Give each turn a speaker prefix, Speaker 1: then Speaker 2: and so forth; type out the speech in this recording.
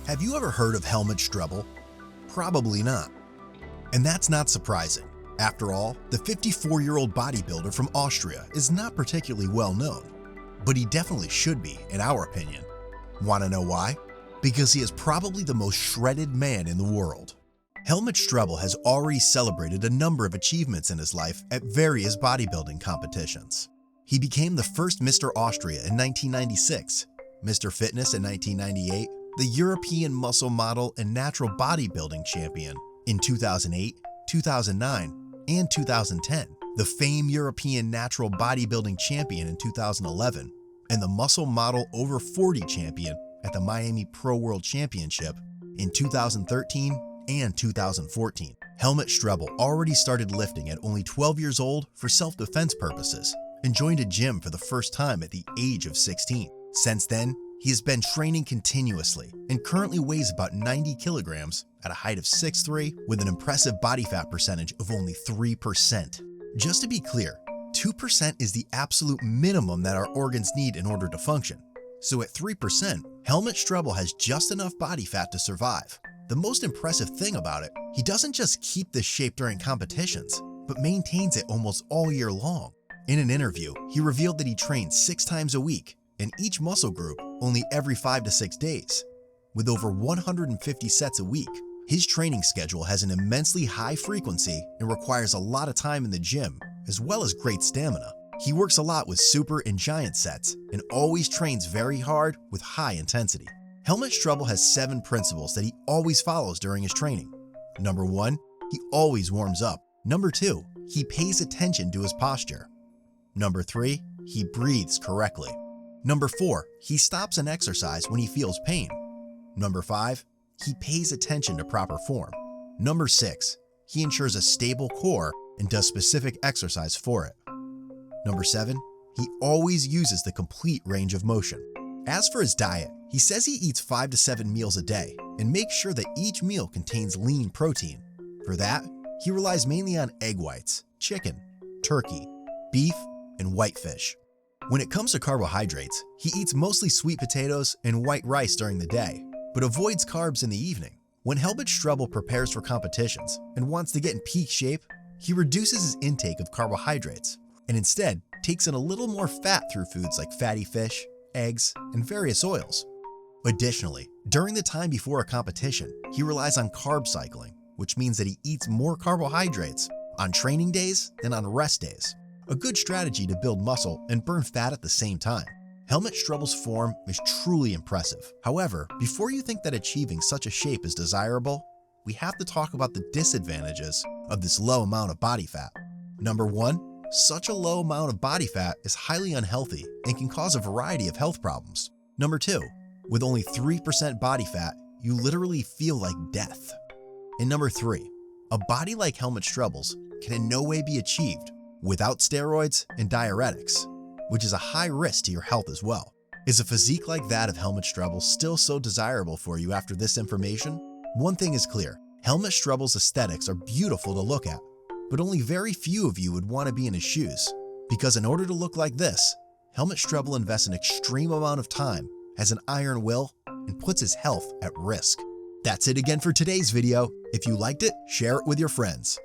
Speaker 1: Have you ever heard of HELMUT STREBL? Probably not. And that's not surprising. After all, the 54-year-old bodybuilder from Austria is not particularly well known, but he definitely should be, in our opinion. Want to know why? Because he is probably the most shredded man in the world. HELMUT STREBL has already celebrated a number of achievements in his life at various bodybuilding competitions. He became the first Mr. Austria in 1996, Mr. Fitness in 1998, the European Muscle Model and Natural Bodybuilding Champion in 2008, 2009, and 2010, the famed European Natural Bodybuilding Champion in 2011, and the Muscle Model Over 40 Champion at the Miami Pro World Championship in 2013 and 2014. HELMUT STREBL already started lifting at only 12 years old for self-defense purposes and joined a gym for the first time at the age of 16. Since then, he has been training continuously and currently weighs about 90 kilograms at a height of 6'3" with an impressive body fat percentage of only 3%. Just to be clear, 2% is the absolute minimum that our organs need in order to function. So at 3%, HELMUT STREBL has just enough body fat to survive. The most impressive thing about it, he doesn't just keep this shape during competitions, but maintains it almost all year long. In an interview, he revealed that he trains 6 times a week, and each muscle group only every 5 to 6 days. With over 150 sets a week, his training schedule has an immensely high frequency and requires a lot of time in the gym, as well as great stamina. He works a lot with super and giant sets and always trains very hard with high intensity. HELMUT STREBL has 7 principles that he always follows during his training. Number 1, he always warms up. Number 2, he pays attention to his posture. Number 3, he breathes correctly. Number 4, he stops an exercise when he feels pain. Number 5, he pays attention to proper form. Number 6, he ensures a stable core and does specific exercise for it. Number 7, he always uses the complete range of motion. As for his diet, he says he eats 5 to 7 meals a day and makes sure that each meal contains lean protein. For that, he relies mainly on egg whites, chicken, turkey, beef, and whitefish. When it comes to carbohydrates, he eats mostly sweet potatoes and white rice during the day, but avoids carbs in the evening. When HELMUT STREBL prepares for competitions and wants to get in peak shape, he reduces his intake of carbohydrates and instead takes in a little more fat through foods like fatty fish, eggs, and various oils. Additionally, during the time before a competition, he relies on carb cycling, which means that he eats more carbohydrates on training days than on rest days. A good strategy to build muscle and burn fat at the same time. HELMUT STREBL's form is truly impressive. However, before you think that achieving such a shape is desirable, we have to talk about the disadvantages of this low amount of body fat. Number 1, such a low amount of body fat is highly unhealthy and can cause a variety of health problems. Number 2, with only 3% body fat, you literally feel like death. And number 3, a body like HELMUT STREBL's can in no way be achieved without steroids and diuretics, which is a high risk to your health as well. Is a physique like that of HELMUT STREBL still so desirable for you after this information? One thing is clear, HELMUT STREBL's aesthetics are beautiful to look at, but only very few of you would want to be in his shoes, because in order to look like this, HELMUT STREBL invests an extreme amount of time, has an iron will, and puts his health at risk. That's it again for today's video. If you liked it, share it with your friends.